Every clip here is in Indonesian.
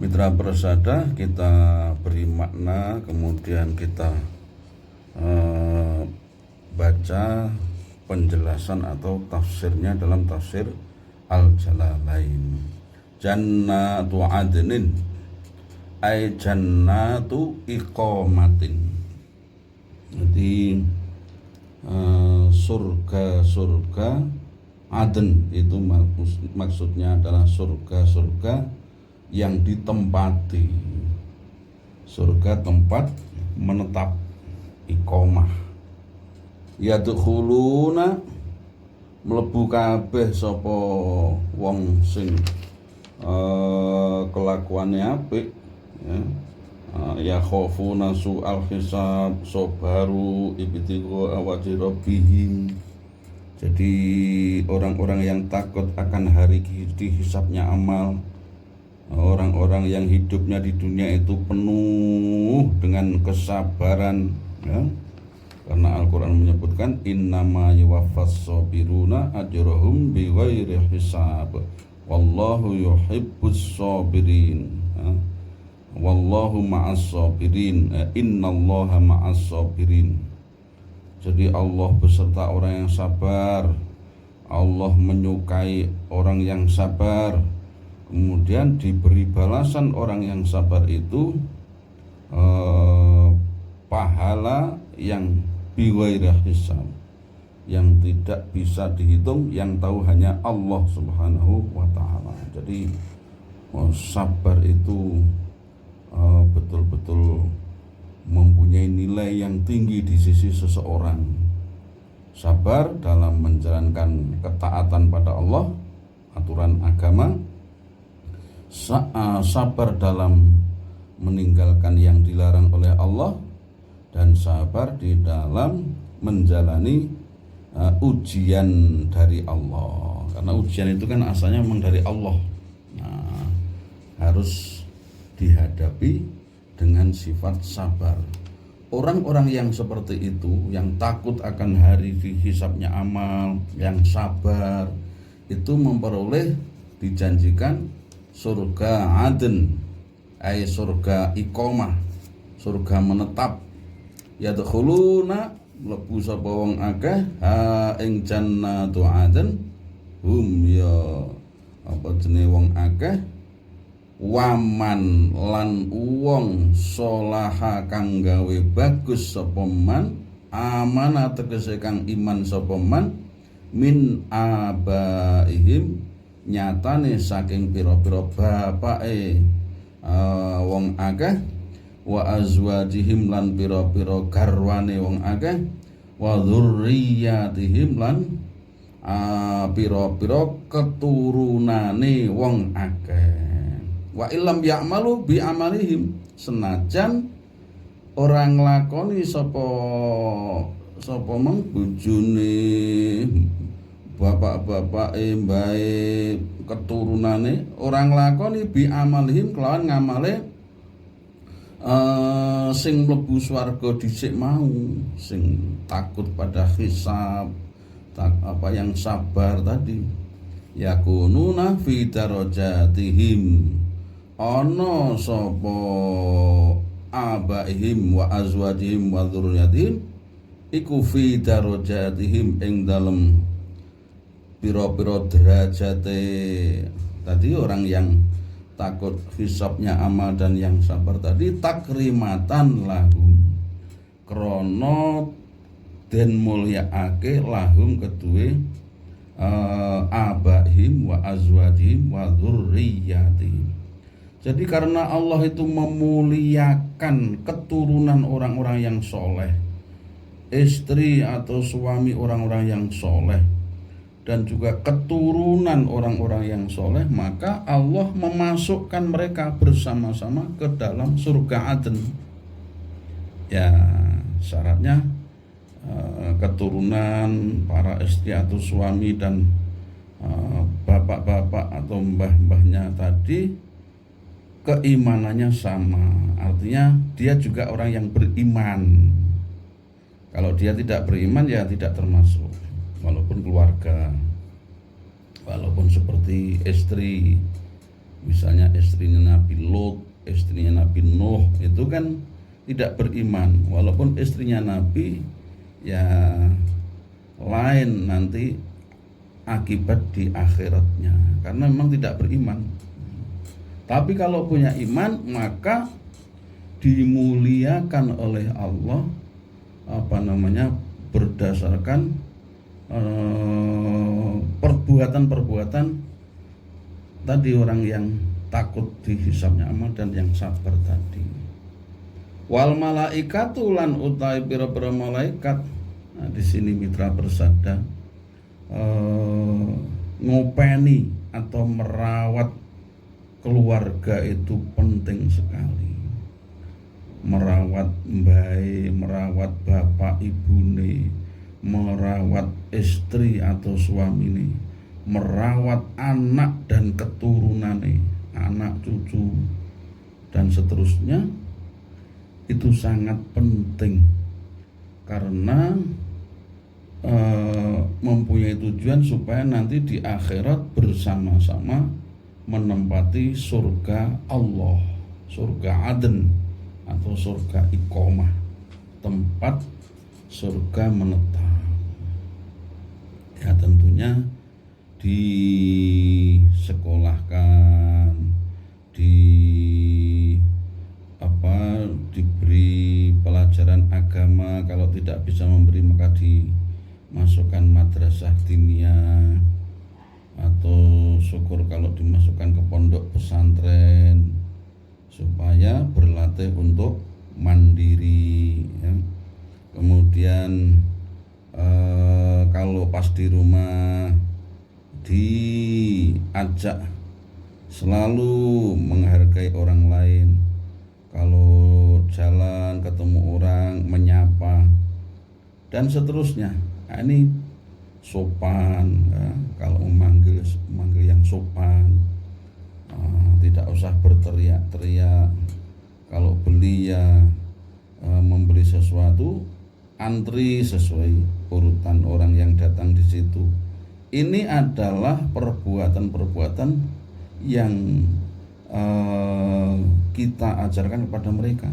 Mitra Persada, kita beri makna, kemudian kita baca penjelasan atau tafsirnya dalam tafsir Al-Jalalain. Jannatu adnin ay jannatu iqamatin. Jadi surga-surga Aden itu maksudnya adalah surga-surga yang ditempati, surga tempat menetap, iqamah. Yadkhuluna mlebu kabeh sapa wong sing kelakuane apik, ya khofuna su'al hisab sobaru ibtigha awajhi rabbihim. Jadi orang-orang yang takut akan hari dihisabnya amal, orang-orang yang hidupnya di dunia itu penuh dengan kesabaran, ya. Karena Al-Quran menyebutkan innama yuwaffas sabiruna ajrahum bighairi hisab wallahu yuhibbus sabirin, ya. Wallahu ma'as sabirin, innallaha ma'as sabirin. Jadi Allah beserta orang yang sabar, Allah menyukai orang yang sabar. Kemudian diberi balasan orang yang sabar itu pahala yang bighairi hisab, yang tidak bisa dihitung, yang tahu hanya Allah Subhanahu wa ta'ala. Jadi sabar itu betul-betul mempunyai nilai yang tinggi di sisi seseorang. Sabar dalam menjalankan ketaatan pada Allah, aturan agama, sabar dalam meninggalkan yang dilarang oleh Allah, dan sabar di dalam menjalani ujian dari Allah. Karena ujian itu kan asalnya memang dari Allah. Nah, harus dihadapi dengan sifat sabar. Orang-orang yang seperti itu, yang takut akan hari dihisabnya amal, yang sabar, itu memperoleh dijanjikan surga Aden, ay surga iqamah, surga menetap. Yadkhuluna mlebu sapa wong akeh ing jannatu Aden hum ya apa jenenge wong akeh waman lan wong solaha kang gawe bagus sapa man, amanah tegese kang iman sapa man, min abaihim nyatane saking pira-pira bapake wong akeh, wa azwajihim lan pira-pira garwane wong akeh, wa dzurriyyatihim lan pira-pira keturunane wong akeh. Wa illam ya'malu bi amalihim, senajan orang lakoni sapa meng bojone, bapak-bapake, mbae, keturunane, orang lakoni bi amalihim kelawan ngamale sing mlebu swarga dhisik mau, sing takut pada hisab, yang sabar tadi. Yakununa fi darajatihim, ana sapa abaihim wa azwajihim wa dzurriyyatihim iku fi darajatihim ing dalem pira-pira derajate tadi orang yang takut hisabnya amal dan yang sabar tadi, takrimatan lahum, krana den mulyaake lahum kedue abaihim wa azwajihim wa dzurriyyatihim. Jadi karena Allah itu memuliakan keturunan orang-orang yang soleh, istri atau suami orang-orang yang soleh, dan juga keturunan orang-orang yang soleh, maka Allah memasukkan mereka bersama-sama ke dalam surga Aden. Ya, syaratnya keturunan para istri atau suami dan bapak-bapak atau mbah-mbahnya tadi keimanannya sama, artinya dia juga orang yang beriman. Kalau dia tidak beriman ya tidak termasuk, walaupun keluarga, walaupun seperti istri, misalnya istrinya Nabi Lot istrinya Nabi Nuh itu kan tidak beriman, walaupun istrinya Nabi ya lain nanti akibat di akhiratnya karena memang tidak beriman. Tapi kalau punya iman maka dimuliakan oleh Allah berdasarkan perbuatan-perbuatan tadi, orang yang takut dihisabnya amal dan yang sabar tadi. Wal malaikatu lan utai pira-pira malaikat. Nah, di sini Mitra bersabda ngopeni atau merawat keluarga itu penting sekali. Merawat mbah, merawat bapak ibune, merawat istri atau suamine, merawat anak dan keturunane, anak cucu dan seterusnya, itu sangat penting karena mempunyai tujuan supaya nanti di akhirat bersama-sama menempati surga Allah, surga Aden atau surga Iqomah, tempat surga menetap. Ya tentunya disekolahkan, diberi pelajaran agama. Kalau tidak bisa memberi maka dimasukkan madrasah diniyah, atau syukur kalau dimasukkan ke pondok pesantren supaya berlatih untuk mandiri ya. Kemudian kalau pas di rumah diajak selalu menghargai orang lain, kalau jalan ketemu orang menyapa dan seterusnya. Nah, ini sopan ya. Kalau memanggil yang sopan, tidak usah berteriak-teriak. Kalau beli ya membeli sesuatu antri sesuai urutan orang yang datang di situ. Ini adalah perbuatan-perbuatan yang kita ajarkan kepada mereka,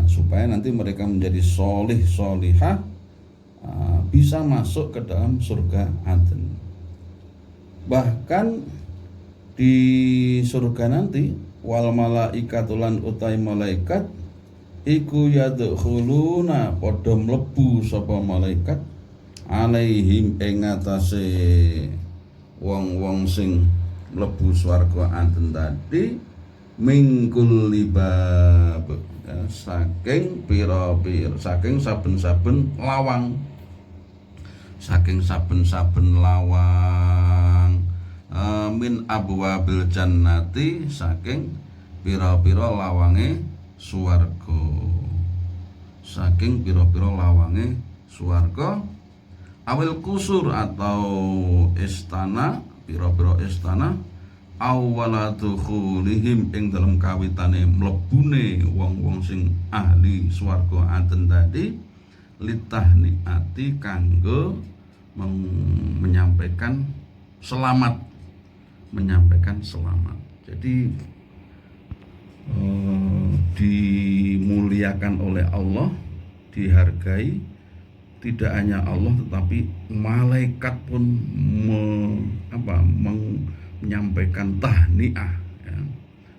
supaya nanti mereka menjadi solihah, bisa masuk ke dalam surga Aden. Bahkan di surga nanti wal malaikatulan utai malaikat iku yadkhuluna padha mlebu sapa malaikat alaihim ing atase wong-wong sing mlebu swarga Aden tadi mingkul libab ya, saking pira-pira, saking saben-saben lawang, min abwabil jannati, saking pira-pira lawange swarga, saking pira-pira lawange swarga, awil kusur atau istana, pira-pira istana, awwaladukhulihim ing dalam kawitane mlebune wong-wong sing ahli swarga Aden tadi, litahniati kanggo menyampaikan selamat, Jadi dimuliakan oleh Allah, dihargai. Tidak hanya Allah tetapi malaikat pun menyampaikan tahniah ya.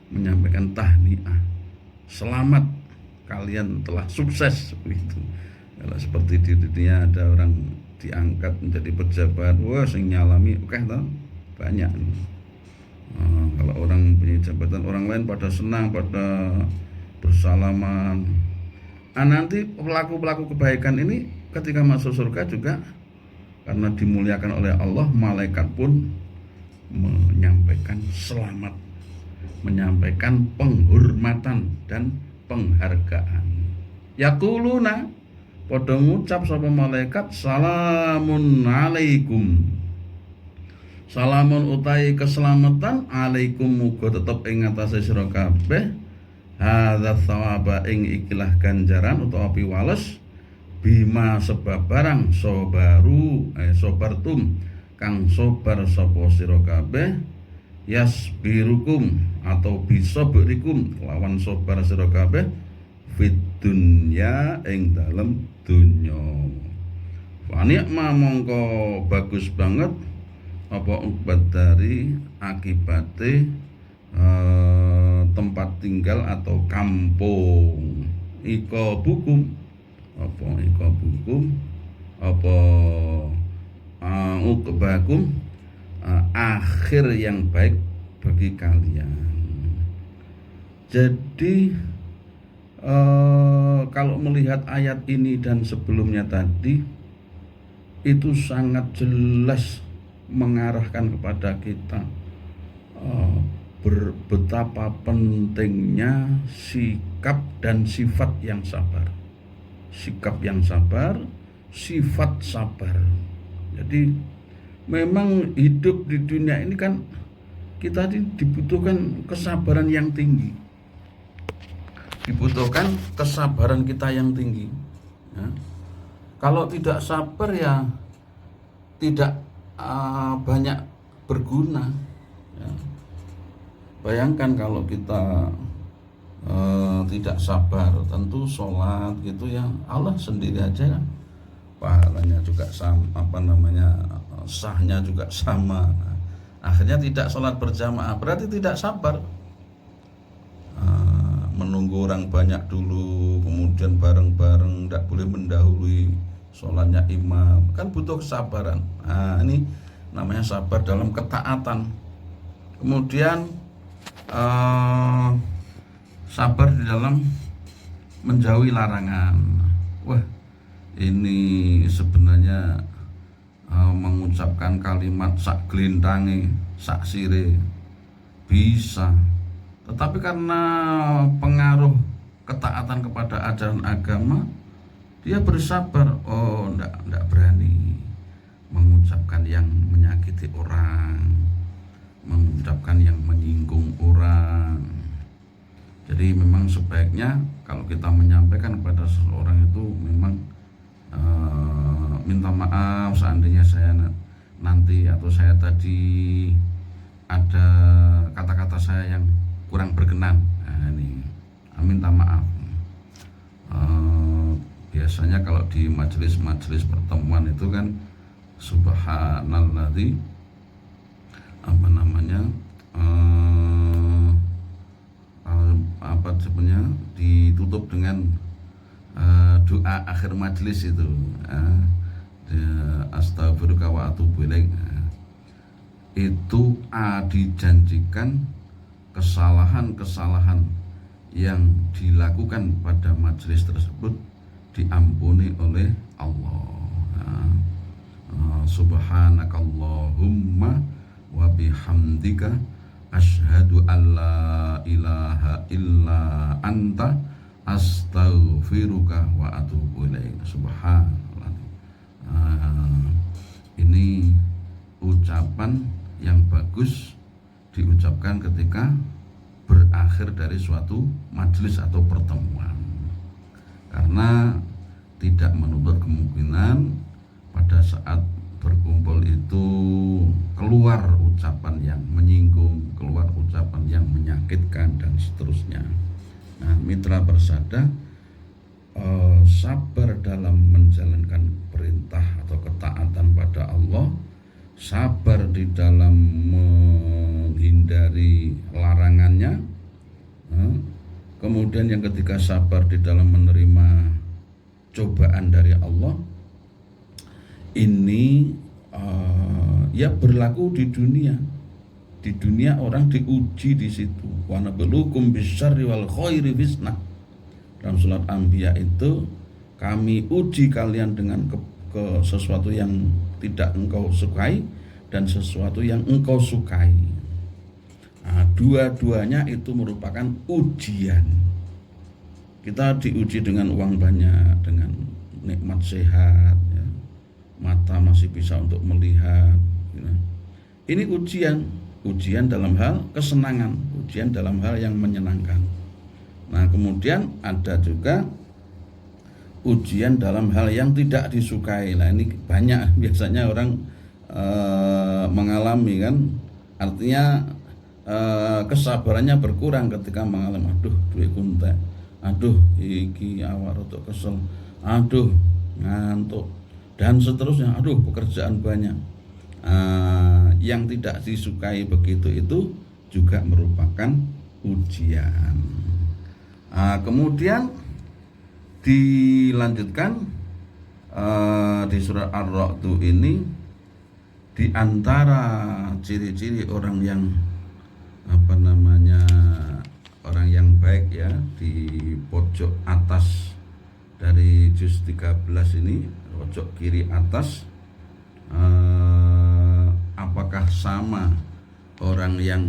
Menyampaikan tahniah, selamat kalian telah sukses begitu. Kalau seperti di dunia ada orang diangkat menjadi pejabat, wah sing nyalami banyak. Kalau orang punya jabatan, orang lain pada senang, pada bersalaman. Nanti pelaku-pelaku kebaikan ini ketika masuk surga juga karena dimuliakan oleh Allah, malaikat pun menyampaikan selamat, menyampaikan penghormatan dan penghargaan. Yaquluna, padha ngucap sapa malaikat, salamun alaikum. Salamun utai keselamatan alaikum, muga tetep ing atase sira kabeh. Hadza thawaba ing ikilah ganjaran utawa piwales, bima sebab barang sobartum kang sobar sapa sira kabeh, yasbirukum atau bisabrikum kelawan sabar sira kabeh fid dunya ing dalem donya. Wa ni'ma mongko bagus banget apa ubat dari akibate tempat tinggal atau kampung iko bukum apa uqbakum akhir yang baik bagi kalian. Jadi kalau melihat ayat ini dan sebelumnya tadi itu sangat jelas mengarahkan kepada kita betapa pentingnya sikap dan sifat yang sabar. Sikap yang sabar, sifat sabar. Jadi memang hidup di dunia ini kan kita dibutuhkan kesabaran yang tinggi. Dibutuhkan kesabaran kita yang tinggi. Ya. Kalau tidak sabar ya tidak banyak berguna. Ya. Bayangkan kalau kita tidak sabar, tentu sholat gitu ya Allah sendiri aja kan pahalanya juga sama, sahnya juga sama. Akhirnya tidak sholat berjamaah berarti tidak sabar. Menunggu orang banyak dulu, kemudian bareng-bareng, tidak boleh mendahului sholatnya imam, kan butuh kesabaran. Ini namanya sabar dalam ketaatan. Kemudian sabar di dalam menjauhi larangan. Wah, ini sebenarnya mengucapkan kalimat sak glintange, sak sire bisa. Tetapi karena pengaruh ketaatan kepada ajaran agama, dia bersabar. Oh, enggak berani mengucapkan yang menyakiti orang, mengucapkan yang menyinggung orang. Jadi memang sebaiknya kalau kita menyampaikan kepada seseorang itu memang minta maaf seandainya saya nanti atau saya tadi ada kata-kata saya yang kurang berkenan. Ini minta maaf. Biasanya kalau di majelis-majelis pertemuan itu kan subhanalladzi sebenarnya ditutup dengan doa akhir majelis itu astaghfiruka wa atubu ilaik. Itu dijanjikan kesalahan-kesalahan yang dilakukan pada majelis tersebut diampuni oleh Allah. Subhanakallahumma wa bihamdika asyhadu an la ilaha illa anta astaghfiruka wa atubu ilaik. Subhanallah. Ini ucapan yang bagus diucapkan ketika berakhir dari suatu majelis atau pertemuan, karena tidak menutup kemungkinan pada saat berkumpul itu keluar ucapan yang menyinggung, keluar ucapan yang menyakitkan dan seterusnya. Nah, mitra persada, sabar dalam menjalankan perintah atau ketaatan pada Allah, sabar di dalam menghindari larangannya, kemudian yang ketiga sabar di dalam menerima cobaan dari Allah. Ini ya berlaku di dunia. Di dunia orang diuji di situ. Wa nabluukum bisyarri wal khairi fitnah. Dalam surat Anbiya itu kami uji kalian dengan sesuatu yang tidak engkau sukai dan sesuatu yang engkau sukai. Nah, dua-duanya itu merupakan ujian. Kita diuji dengan uang banyak, dengan nikmat sehat, ya. Mata masih bisa untuk melihat, ya. Ini ujian dalam hal kesenangan, ujian dalam hal yang menyenangkan. Nah, kemudian ada juga ujian dalam hal yang tidak disukai. Nah, ini banyak biasanya orang mengalami kan, artinya kesabarannya berkurang ketika mengalami aduh duit kuntek, aduh iki awak rada kesel, aduh ngantuk dan seterusnya, aduh pekerjaan banyak. Yang tidak disukai begitu itu juga merupakan ujian. Kemudian dilanjutkan di surat Ar-Ra'd ini, di antara ciri-ciri orang yang orang yang baik ya, di pojok atas dari juz 13 ini, pojok kiri atas, apakah sama orang yang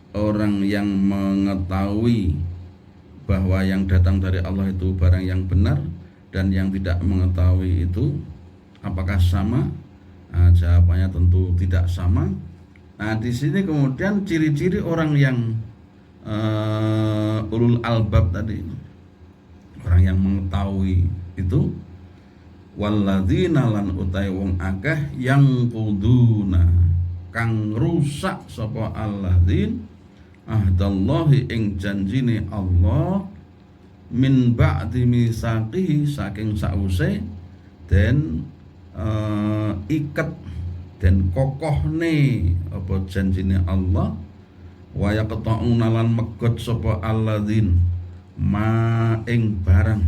orang yang mengetahui bahwa yang datang dari Allah itu barang yang benar, dan yang tidak mengetahui itu apakah sama? Jawabannya tentu tidak sama. Di sini kemudian ciri-ciri orang yang ulul albab tadi, orang yang mengetahui itu, walladzina lan utai wong akeh yang kuduna kang rusak sapa alladzin ahdallahi ing janjine Allah min ba'di misaqihi saking sause den iket den kokohne apa janjine Allah, wa yaqta'una lan megot sapa alladzin ma ing barang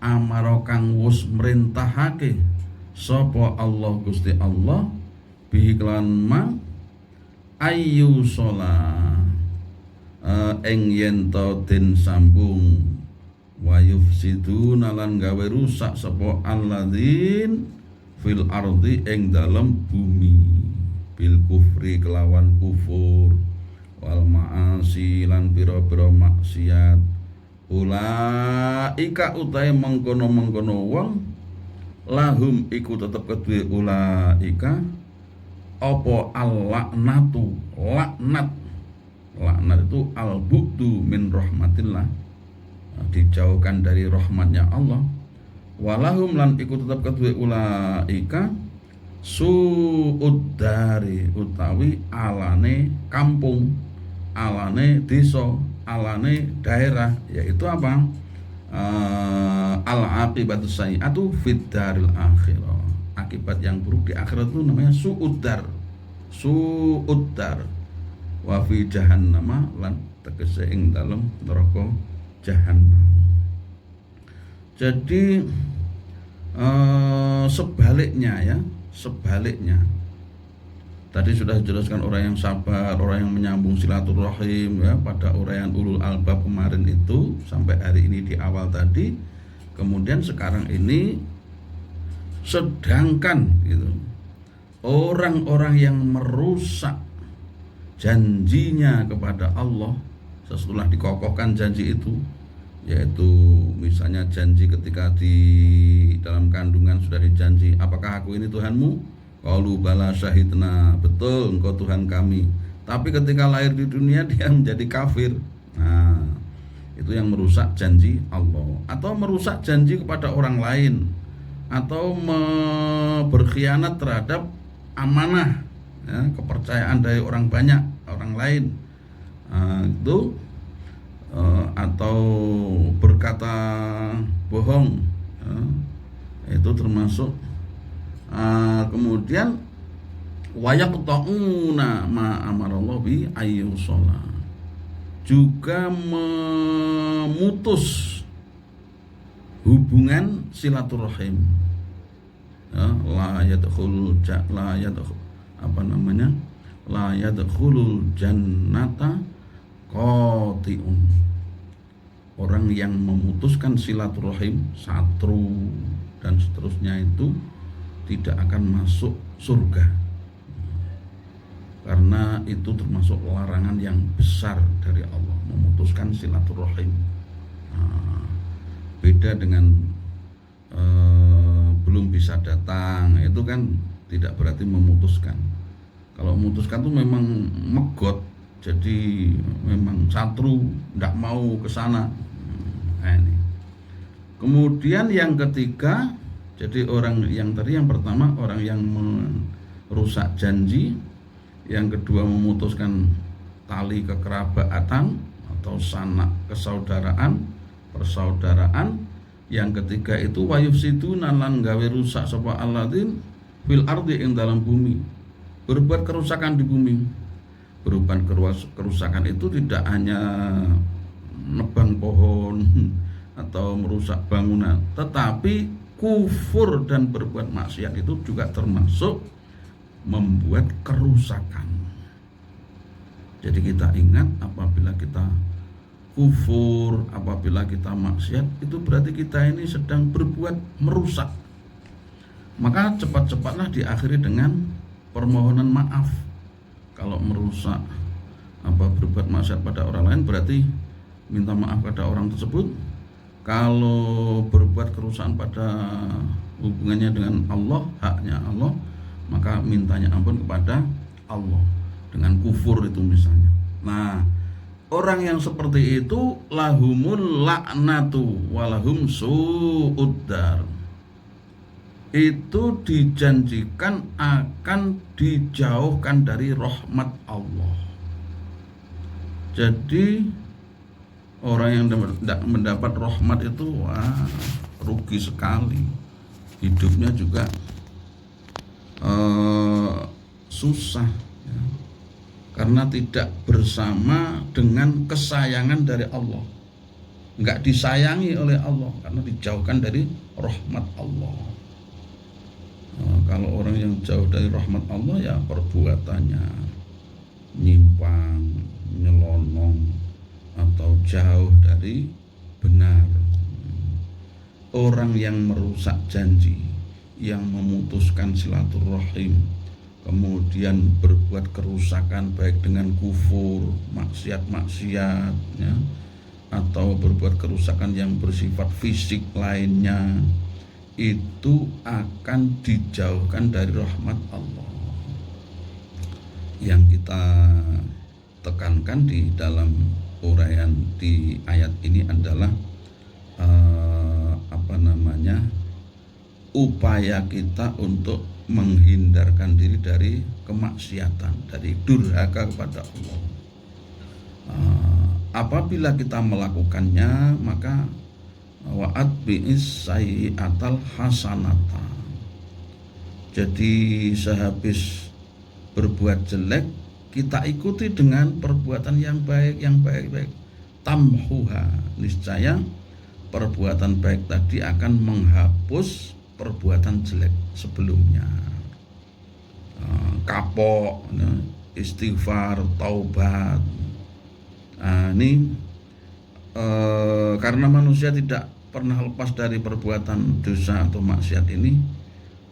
amara kang wus merintahake sapa Allah Gusti Allah bihi kelan ma ayu sholat ing yen to den sambung wa yufsiduna lan gawe rusak sapa alladzin fil ardi ing dalem bumi bil kufri kelawan kufur wal ma'asi lan pira-pira maksiat. Ulaika utai mengkono-mengkono wong lahum iku tetep kedue ulaika apa al-laknatu, laknat itu al-bu'du min rahmatillah, dijauhkan dari rahmatnya Allah. Walahum lan iku tetep kedue ulaika su'uddari utawi alane kampung, alane desa, alane daerah, yaitu apa? Al-aqibatus sayyi'atu fid daril akhirah. Akibat yang buruk di akhirat itu namanya su'uddar. Wa fi jahannama lan tegese ing dalem neraka jahannam. Jadi sebaliknya tadi sudah dijelaskan orang yang sabar, orang yang menyambung silaturahim ya, pada uraian ulul albab kemarin itu sampai hari ini di awal tadi. Kemudian sekarang ini sedangkan gitu, orang-orang yang merusak janjinya kepada Allah setelah dikokohkan janji itu, yaitu misalnya janji ketika di dalam kandungan sudah dijanji, apakah aku ini Tuhanmu? Qalu bala syahidna, betul engkau Tuhan kami. Tapi ketika lahir di dunia dia menjadi kafir. Nah, itu yang merusak janji Allah, atau merusak janji kepada orang lain, atau berkhianat terhadap amanah ya, kepercayaan dari orang banyak, orang lain. Itu atau berkata bohong ya, itu termasuk. Kemudian wayaqta'una ma amarallahu bi ayyu sholat, juga memutus hubungan silaturahim ya, la yadkhulul jannata qati'un. Orang yang memutuskan silaturahim, satru dan seterusnya itu tidak akan masuk surga, karena itu termasuk larangan yang besar dari Allah, memutuskan silaturahim. Beda dengan belum bisa datang, itu kan tidak berarti memutuskan. Kalau memutuskan itu memang megot, jadi memang satru, tidak mau ke sana. Nah, ini. Kemudian yang ketiga, jadi orang yang tadi yang pertama orang yang rusak janji, yang kedua memutuskan tali kekerabatan atau sanak persaudaraan, yang ketiga itu wayufsiduna lan gawe rusak sapa alladzin fil ardi ing dalam bumi, berbuat kerusakan di bumi. Berbuat kerusakan itu tidak hanya nebang pohon atau merusak bangunan, tetapi kufur dan berbuat maksiat itu juga termasuk membuat kerusakan. Jadi kita ingat, apabila kita kufur, apabila kita maksiat, itu berarti kita ini sedang berbuat merusak. Maka cepat-cepatlah diakhiri dengan permohonan maaf. Kalau merusak, berbuat maksiat pada orang lain, berarti minta maaf pada orang tersebut. Kalau berbuat kerusakan pada hubungannya dengan Allah, haknya Allah, maka mintanya ampun kepada Allah dengan kufur itu misalnya. Nah, orang yang seperti itu lahumul laknatu walahum su'uddar, itu dijanjikan akan dijauhkan dari rahmat Allah. Jadi orang yang tidak mendapat rahmat itu rugi sekali, hidupnya juga susah ya, karena tidak bersama dengan kesayangan dari Allah, nggak disayangi oleh Allah karena dijauhkan dari rahmat Allah. Kalau orang yang jauh dari rahmat Allah, ya perbuatannya nyimpang, nyelonong, atau jauh dari benar. Orang yang merusak janji, yang memutuskan silaturahim, kemudian berbuat kerusakan baik dengan kufur, maksiat-maksiat ya, atau berbuat kerusakan yang bersifat fisik lainnya, itu akan dijauhkan dari rahmat Allah. Yang kita tekankan di dalam uraian di ayat ini adalah upaya kita untuk menghindarkan diri dari kemaksiatan, dari durhaka kepada Allah. Apabila kita melakukannya, maka wa'at bi'is sayyi'atal hasanata. Jadi sehabis berbuat jelek, kita ikuti dengan perbuatan yang baik, tamhuha, niscaya perbuatan baik tadi akan menghapus perbuatan jelek sebelumnya. Kapok, istighfar, taubat. Ini karena manusia tidak pernah lepas dari perbuatan dosa atau maksiat ini,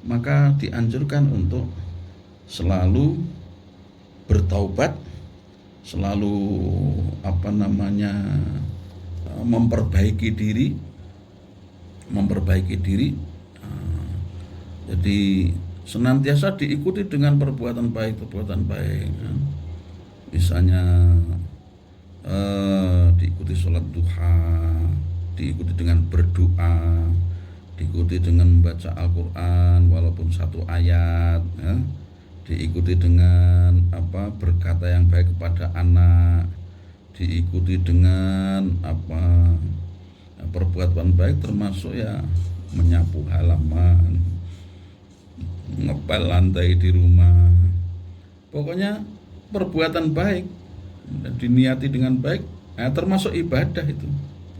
maka dianjurkan untuk selalu bertaubat, selalu memperbaiki diri. Jadi senantiasa diikuti dengan perbuatan baik. Misalnya diikuti sholat duha, diikuti dengan berdoa, diikuti dengan membaca Al-Quran walaupun satu ayat ya, diikuti dengan berkata yang baik kepada anak, diikuti dengan perbuatan baik, termasuk ya menyapu halaman, ngepel lantai di rumah. Pokoknya perbuatan baik diniati dengan baik, termasuk ibadah itu,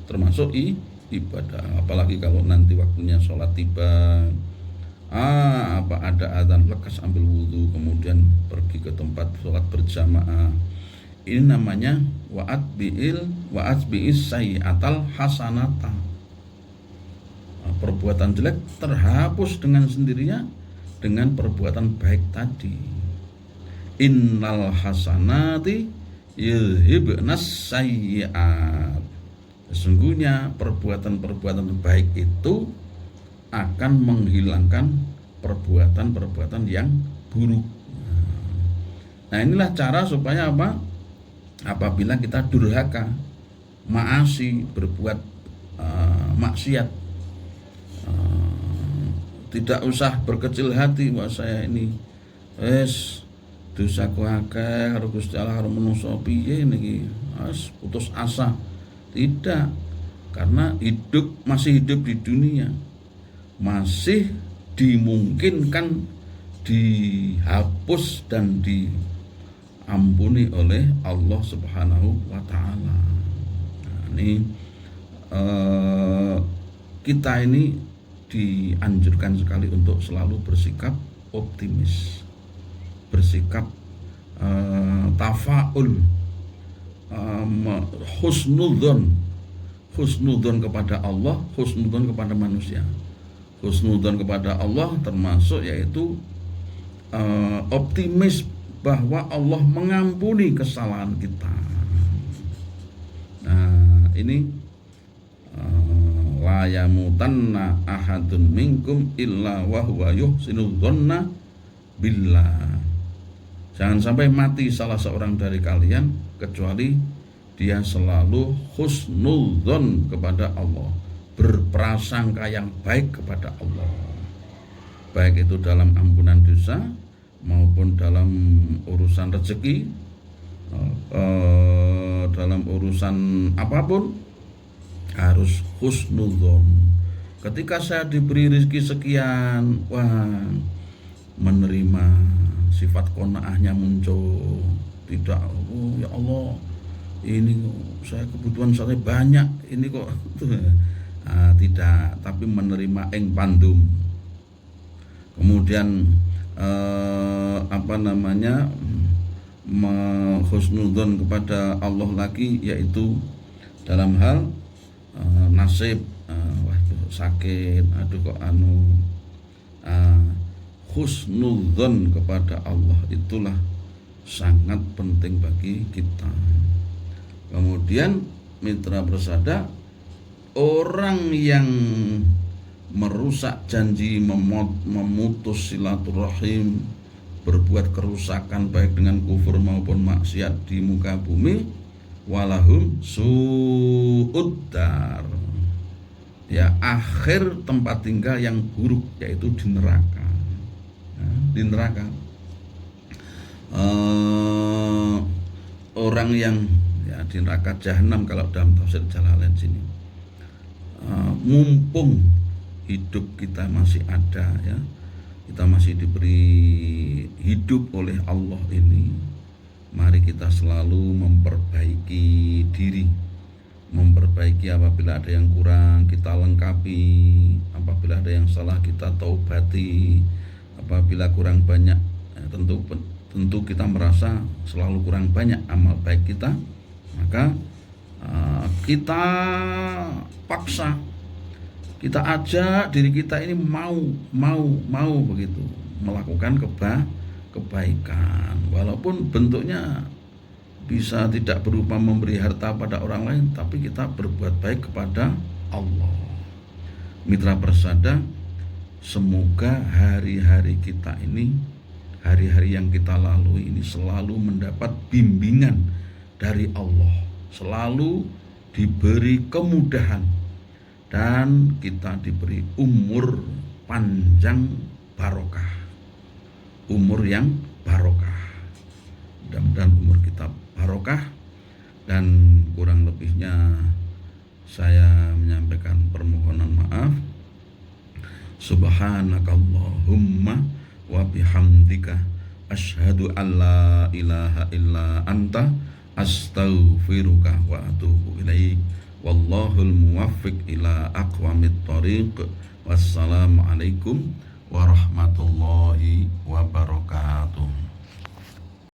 termasuk ibadah. Apalagi kalau nanti waktunya sholat tiba, ada azan, lekas ambil wudhu, kemudian pergi ke tempat sholat berjamaah. Ini namanya wa'at bi'is sayyi'atal hasanata. Perbuatan jelek terhapus dengan sendirinya dengan perbuatan baik tadi. Innal hasanati yudhibnas sayyi'at. Sesungguhnya perbuatan-perbuatan baik itu akan menghilangkan perbuatan-perbuatan yang buruk. Nah, inilah cara supaya apabila kita durhaka, maasi, berbuat maksiat, tidak usah berkecil hati, wah saya ini wis dosaku akeh karo Gusti Allah karo menungso piye niki, wis putus asa. Tidak, karena masih hidup di dunia, masih dimungkinkan dihapus dan diampuni oleh Allah Subhanahu wa Ta'ala. Nah, ini kita ini dianjurkan sekali untuk selalu bersikap optimis, bersikap tafaul, husnudzon kepada Allah, husnudzon kepada manusia. Husnudzon kepada Allah termasuk yaitu optimis bahwa Allah mengampuni kesalahan kita. Nah, ini la yamutanna ahadun minkum illa wa huwa yuhsinu dzanna billah. Jangan sampai mati salah seorang dari kalian kecuali dia selalu husnudzon kepada Allah, berprasangka yang baik kepada Allah, baik itu dalam ampunan dosa maupun dalam urusan rezeki, dalam urusan apapun harus husnudzon. Ketika saya diberi rezeki sekian, wah, menerima, sifat qanaahnya muncul. Tidak, oh ya Allah, ini saya kebutuhan saya banyak, ini kok tidak, tapi menerima ing pandum. Kemudian husnudzon kepada Allah lagi, yaitu dalam hal nasib, wah sakit, aduh kok husnudzon kepada Allah itulah sangat penting bagi kita. Kemudian mitra bersada, orang yang merusak janji, memutus silaturahim, berbuat kerusakan baik dengan kufur maupun maksiat di muka bumi, walahum su'uddar, ya akhir tempat tinggal yang buruk, yaitu di neraka. Di neraka orang yang ya di neraka jahanam kalau dalam tafsir Jalalain sini. Mumpung hidup kita masih ada, ya, kita masih diberi hidup oleh Allah ini, mari kita selalu memperbaiki diri, memperbaiki apabila ada yang kurang kita lengkapi, apabila ada yang salah kita taubati, apabila kurang banyak, ya, tentu kita merasa selalu kurang banyak amal baik kita, maka kita paksa, kita ajak diri kita ini mau begitu melakukan kebaikan, walaupun bentuknya bisa tidak berupa memberi harta pada orang lain, tapi kita berbuat baik kepada Allah. Mitra persada, semoga hari-hari kita ini, hari-hari yang kita lalui ini selalu mendapat bimbingan dari Allah, selalu diberi kemudahan, dan kita diberi umur panjang barokah, umur yang barokah. Mudah-mudahan umur kita barokah, dan kurang lebihnya saya menyampaikan permohonan maaf. Subhanakallahumma wa bihamdika asyhadu an la ilaha illa anta astaghfiruka wa atubu ilaik. Wallahul muwaffiq ila aqwamit thoriq. Wassalamualaikum warahmatullahi wabarakatuh.